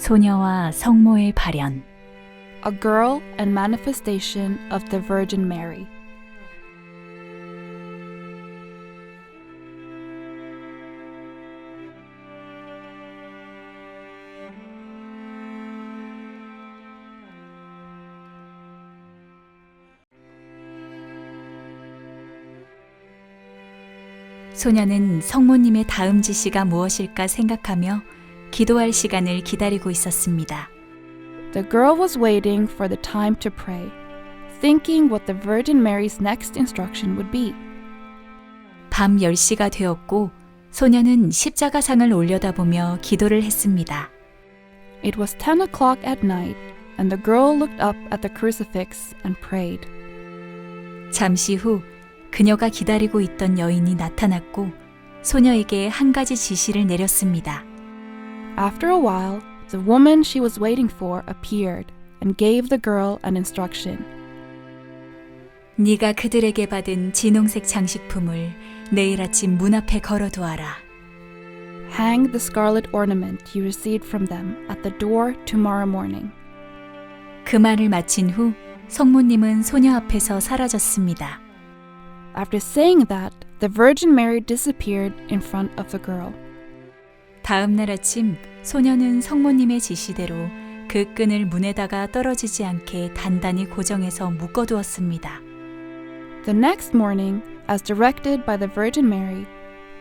소녀와 성모의 발현. A girl and manifestation of the Virgin Mary. 소녀는 성모님의 다음 지시가 무엇일까 생각하며 기도할 시간을 기다리고 있었습니다. The girl was waiting for the time to pray, thinking what the Virgin Mary's next instruction would be. 밤 10시가 되었고 소녀는 십자가상을 올려다보며 기도를 했습니다. It was 10 o'clock at night, and the girl looked up at the crucifix and prayed. 잠시 후 그녀가 기다리고 있던 여인이 나타났고 소녀에게 한 가지 지시를 내렸습니다. After a while, the woman she was waiting for appeared and gave the girl an instruction. 네가 그들에게 받은 진홍색 장식품을 내일 아침 문 앞에 걸어두어라. Hang the scarlet ornament you received from them at the door tomorrow morning. 그 말을 마친 후 성모님은 소녀 앞에서 사라졌습니다. After saying that, the Virgin Mary disappeared in front of the girl. 다음 날 아침 소녀는 성모님의 지시대로 그 끈을 문에다가 떨어지지 않게 단단히 고정해서 묶어두었습니다. The next morning, as directed by the Virgin Mary,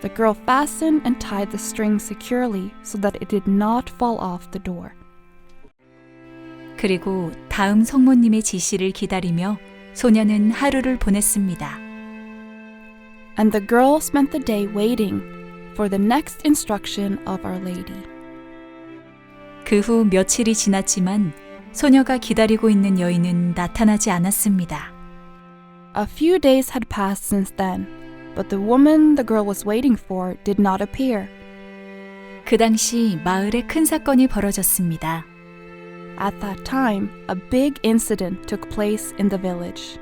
the girl fastened and tied the string securely so that it did not fall off the door. 그리고 다음 성모님의 지시를 기다리며 소녀는 하루를 보냈습니다. And the girl spent the day waiting for the next instruction of Our Lady. 그 후 며칠이 지났지만 소녀가 기다리고 있는 여인은 나타나지 않았습니다. A few days had passed since then, but the woman the girl was waiting for did not appear. 그 당시 마을에 큰 사건이 벌어졌습니다. At that time, a big incident took place in the village.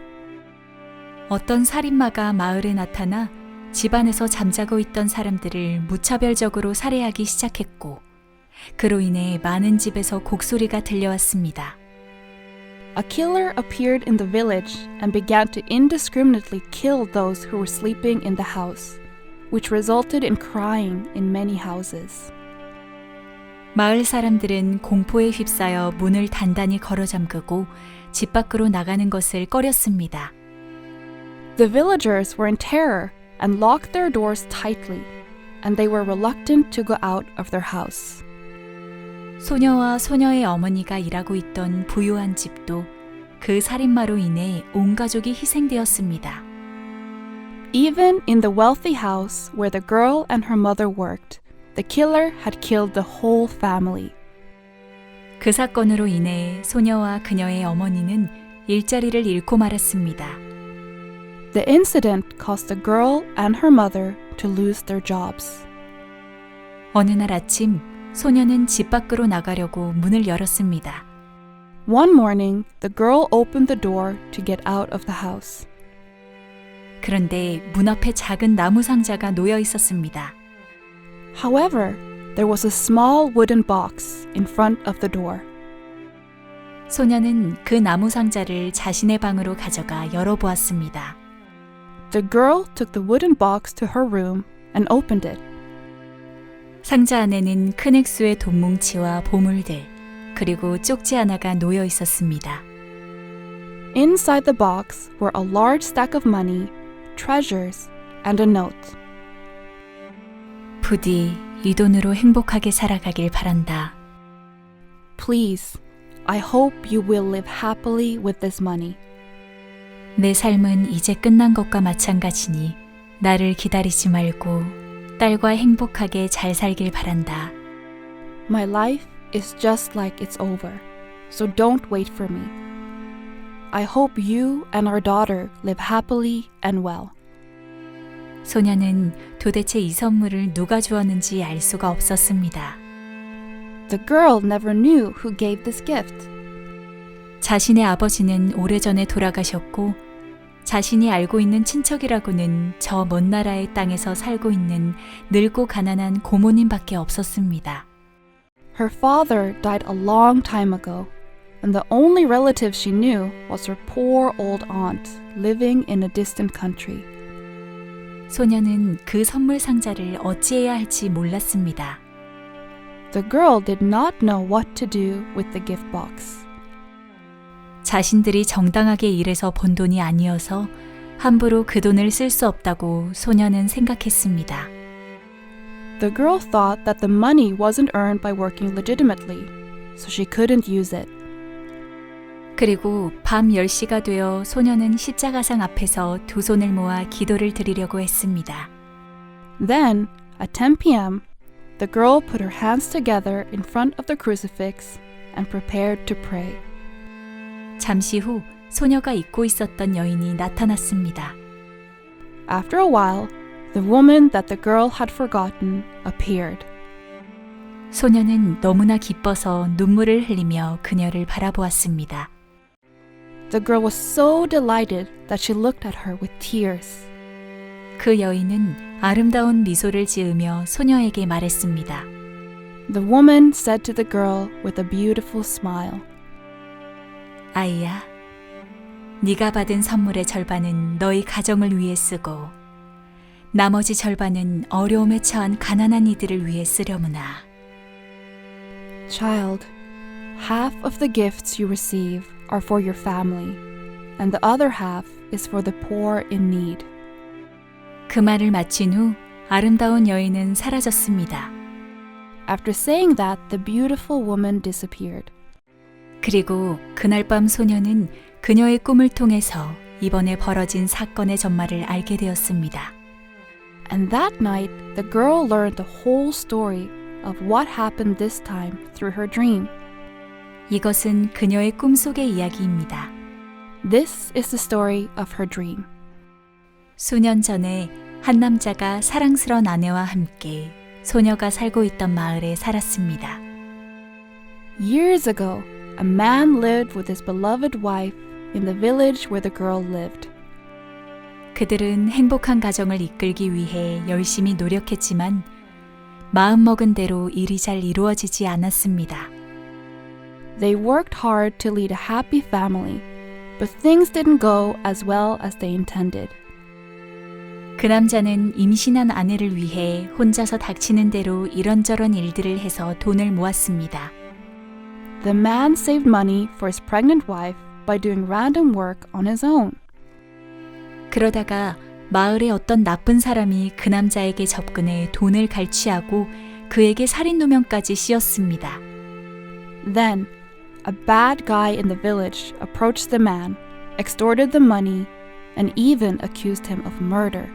어떤 살인마가 마을에 나타나 집안에서 잠자고 있던 사람들을 무차별적으로 살해하기 시작했고 그로 인해 많은 집에서 곡소리가 들려왔습니다. A killer appeared in the village and began to indiscriminately kill those who were sleeping in the house, which resulted in crying in many houses. 마을 사람들은 공포에 휩싸여 문을 단단히 걸어 잠그고 집 밖으로 나가는 것을 꺼렸습니다. The villagers were in terror and locked their doors tightly, and they were reluctant to go out of their house. 소녀와 소녀의 어머니가 일하고 있던 부유한 집도 그 살인마로 인해 온 가족이 희생되었습니다. Even in the wealthy house where the girl and her mother worked, the killer had killed the whole family. 그 사건으로 인해 소녀와 그녀의 어머니는 일자리를 잃고 말았습니다. The incident caused the girl and her mother to lose their jobs. 어느 날 아침 소녀는 집 밖으로 나가려고 문을 열었습니다. One morning, the girl opened the door to get out of the house. 그런데 문 앞에 작은 나무 상자가 놓여 있었습니다. However, there was a small wooden box in front of the door. 소녀는 그 나무 상자를 자신의 방으로 가져가 열어보았습니다. The girl took the wooden box to her room and opened it. 상자 안에는 큰 액수의 돈뭉치와 보물들, 그리고 쪽지 하나가 놓여 있었습니다. Inside the box were a large stack of money, treasures, and a note. 부디 이 돈으로 행복하게 살아가길 바란다. Please, I hope you will live happily with this money. 내 삶은 이제 끝난 것과 마찬가지니 나를 기다리지 말고 딸과 행복하게 잘 살길 바란다. My life is just like it's over, so don't wait for me. I hope you and our daughter live happily and well. 소녀는 도대체 이 선물을 누가 주었는지 알 수가 없었습니다. The girl never knew who gave this gift. 자신의 아버지는 오래전에 돌아가셨고 자신이 알고 있는 친척이라고는 저 먼 나라의 땅에서 살고 있는 늙고 가난한 고모님밖에 없었습니다. Her father died a long time ago, and the only relative she knew was her poor old aunt living in a distant country. 소녀는 그 선물 상자를 어찌해야 할지 몰랐습니다. The girl did not know what to do with the gift box. 자신들이 정당하게 일해서 번 돈이 아니어서 함부로 그 돈을 쓸 수 없다고 소녀는 생각했습니다. The girl thought that the money wasn't earned by working legitimately, so she couldn't use it. 그리고 밤 10시가 되어 소녀는 십자가상 앞에서 두 손을 모아 기도를 드리려고 했습니다. Then, at 10 p.m., the girl put her hands together in front of the crucifix and prepared to pray. 잠시 후 소녀가 잊고 있었던 여인이 나타났습니다. After a while, the woman that the girl had forgotten appeared. 소녀는 너무나 기뻐서 눈물을 흘리며 그녀를 바라보았습니다. The girl was so delighted that she looked at her with tears. 그 여인은 아름다운 미소를 지으며 소녀에게 말했습니다. The woman said to the girl with a beautiful smile, 아이야, 네가 받은 선물의 절반은 너희 가정을 위해 쓰고 나머지 절반은 어려움에 처한 가난한 이들을 위해 쓰려무나. Child, half of the gifts you receive are for your family, and the other half is for the poor in need. 그 말을 마친 후 아름다운 여인은 사라졌습니다. After saying that, the beautiful woman disappeared. 그리고 그날 밤 소녀는 그녀의 꿈을 통해서 이번에 벌어진 사건의 전말을 알게 되었습니다. And that night, the girl learned the whole story of what happened this time through her dream. 이것은 그녀의 꿈속의 이야기입니다. This is the story of her dream. 수년 전에 한 남자가 사랑스러운 아내와 함께 소녀가 살고 있던 마을에 살았습니다. Years ago, a man lived with his beloved wife in the village where the girl lived. 그들은 행복한 가정을 이끌기 위해 열심히 노력했지만 마음먹은 대로 일이 잘 이루어지지 않았습니다. They worked hard to lead a happy family, but things didn't go as well as they intended. 그 남자는 임신한 아내를 위해 혼자서 닥치는 대로 이런저런 일들을 해서 돈을 모았습니다. The man saved money for his pregnant wife by doing random work on his own. 그러다가 마을의 어떤 나쁜 사람이 그 남자에게 접근해 돈을 갈취하고 그에게 살인 누명까지 씌웠습니다. Then, a bad guy in the village approached the man, extorted the money, and even accused him of murder.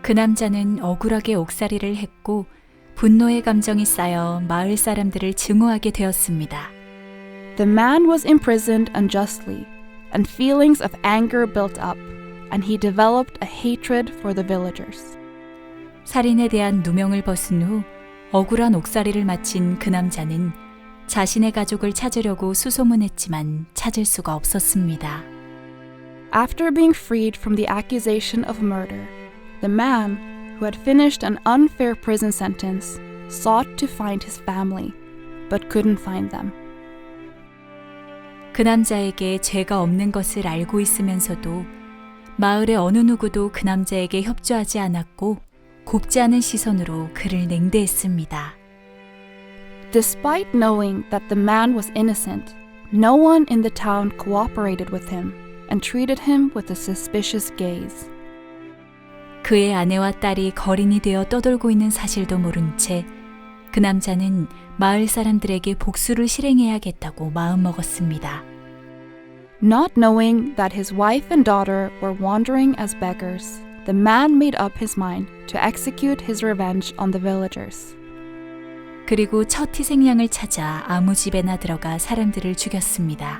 그 남자는 억울하게 옥살이를 했고 분노의 감정이 쌓여 마을 사람들을 증오하게 되었습니다. The man was imprisoned unjustly, and feelings of anger built up, and he developed a hatred for the villagers. 살인에 대한 누명을 벗은 후 억울한 옥살이를 마친 그 남자는 자신의 가족을 찾으려고 수소문했지만 찾을 수가 없었습니다. After being freed from the accusation of murder, the man, who had finished an unfair prison sentence, sought to find his family, but couldn't find them. 그 남자에게 죄가 없는 것을 알고 있으면서도 마을의 어느 누구도 그 남자에게 협조하지 않았고 곱지 않은 시선으로 그를 냉대했습니다. Despite knowing that the man was innocent, no one in the town cooperated with him and treated him with a suspicious gaze. 그의 아내와 딸이 거린이 되어 떠돌고 있는 사실도 모른 채 그 남자는 마을 사람들에게 복수를 실행해야겠다고 마음먹었습니다. Not knowing that his wife and daughter were wandering as beggars, the man made up his mind to execute his revenge on the villagers. 그리고 첫 희생양을 찾아 아무 집에나 들어가 사람들을 죽였습니다.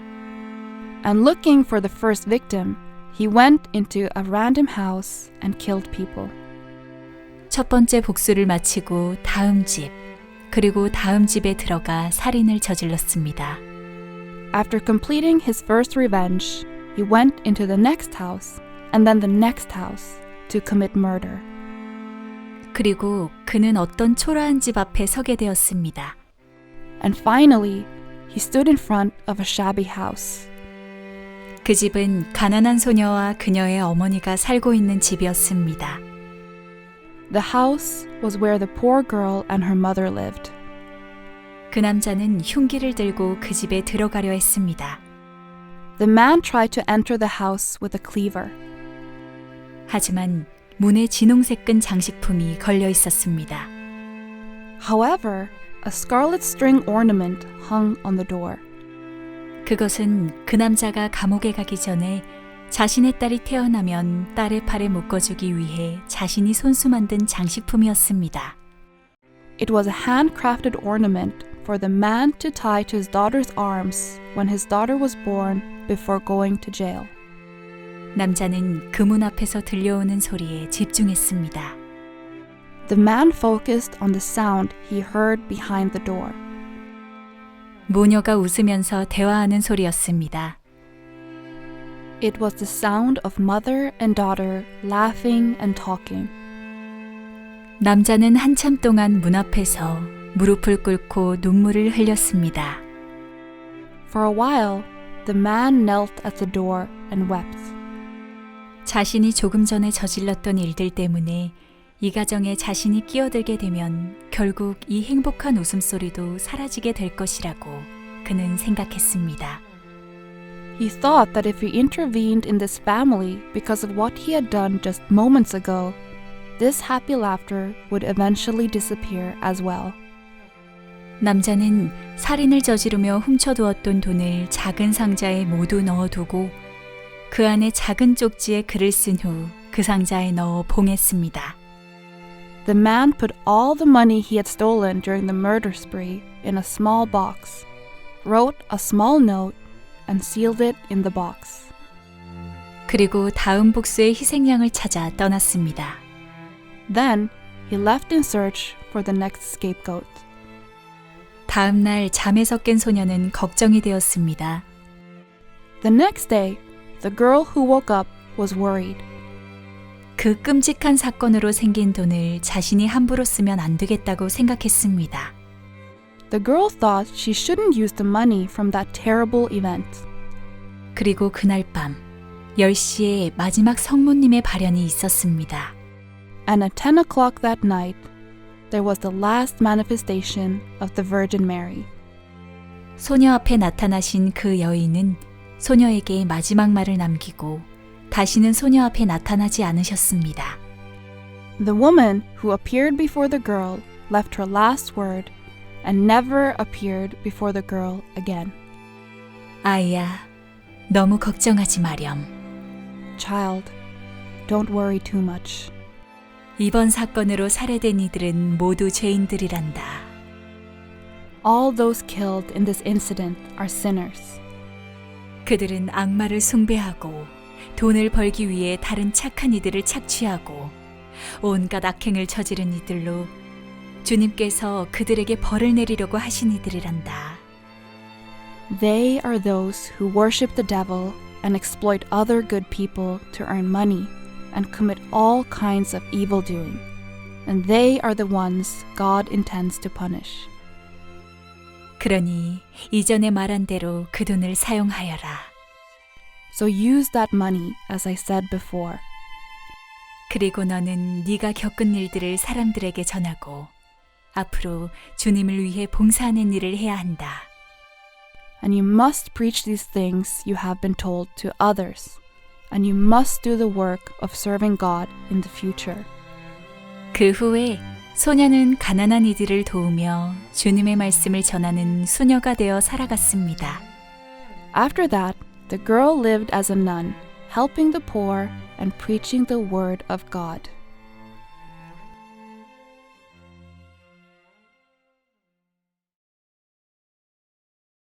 And looking for the first victim, he went into a random house and killed people. 첫 번째 복수를 마치고 다음 집, 그리고 다음 집에 들어가 살인을 저질렀습니다. After completing his first revenge, he went into the next house and then the next house to commit murder. 그리고 그는 어떤 초라한 집 앞에 서게 되었습니다. and finally, he stood in front of a shabby house. 그 집은 가난한 소녀와 그녀의 어머니가 살고 있는 집이었습니다. The house was where the poor girl and her mother lived. 그 남자는 흉기를 들고 그 집에 들어가려 했습니다. The man tried to enter the house with a cleaver. 하지만 문에 진홍색 끈 장식품이 걸려 있었습니다. However, a scarlet string ornament hung on the door. 그것은 그 남자가 감옥에 가기 전에 자신의 딸이 태어나면 딸의 팔에 묶어주기 위해 자신이 손수 만든 장식품이었습니다. It was a handcrafted ornament for the man to tie to his daughter's arms when his daughter was born before going to jail. 남자는 그 문 앞에서 들려오는 소리에 집중했습니다. The man focused on the sound he heard behind the door. 모녀가 웃으면서 대화하는 소리였습니다. It was the sound of mother and daughter laughing and talking. 남자는 한참 동안 문 앞에서 무릎을 꿇고 눈물을 흘렸습니다. For a while, the man knelt at the door and wept. 자신이 조금 전에 저질렀던 일들 때문에 이 가정에 자신이 끼어들게 되면 결국 이 행복한 웃음소리도 사라지게 될 것이라고 그는 생각했습니다. He thought that if he intervened in this family because of what he had done just moments ago, this happy laughter would eventually disappear as well. 남자는 살인을 저지르며 훔쳐두었던 돈을 작은 상자에 모두 넣어두고 그 안에 작은 쪽지에 글을 쓴 후 그 상자에 넣어 봉했습니다. The man put all the money he had stolen during the murder spree in a small box, wrote a small note, and sealed it in the box. 그리고 다음 복수의 희생양을 찾아 떠났습니다. Then he left in search for the next scapegoat. 다음 날 잠에서 깬 소녀는 걱정이 되었습니다. The next day, the girl who woke up was worried. 그 끔찍한 사건으로 생긴 돈을 자신이 함부로 쓰면 안 되겠다고 생각했습니다. The girl thought she shouldn't use the money from that terrible event. 그리고 그날 밤 10시에 마지막 성모님의 발현이 있었습니다. And at 10 o'clock that night, there was the last manifestation of the Virgin Mary. 소녀 앞에 나타나신 그 여인은 소녀에게 마지막 말을 남기고 다시는 소녀 앞에 나타나지 않으셨습니다. The woman who appeared before the girl left her last word and never appeared before the girl again. 아이야, 너무 걱정하지 마렴. Child, don't worry too much. 이번 사건으로 살해된 이들은 모두 죄인들이란다. All those killed in this incident are sinners. 그들은 악마를 숭배하고 돈을 벌기 위해 다른 착한 이들을 착취하고 온갖 악행을 저지른 이들로 주님께서 그들에게 벌을 내리려고 하신 이들이란다. They are those who worship the devil and exploit other good people to earn money and commit all kinds of evil doing. And they are the ones God intends to punish. 그러니 이전에 말한 대로 그 돈을 사용하여라. So use that money as I said before. 그리고 너는 네가 겪은 일들을 사람들에게 전하고 앞으로 주님을 위해 봉사하는 일을 해야 한다. And you must preach these things you have been told to others. And you must do the work of serving God in the future. 그 후에 소녀는 가난한 이들을 도우며 주님의 말씀을 전하는 수녀가 되어 살아갔습니다. After that, the girl lived as a nun, helping the poor and preaching the word of God.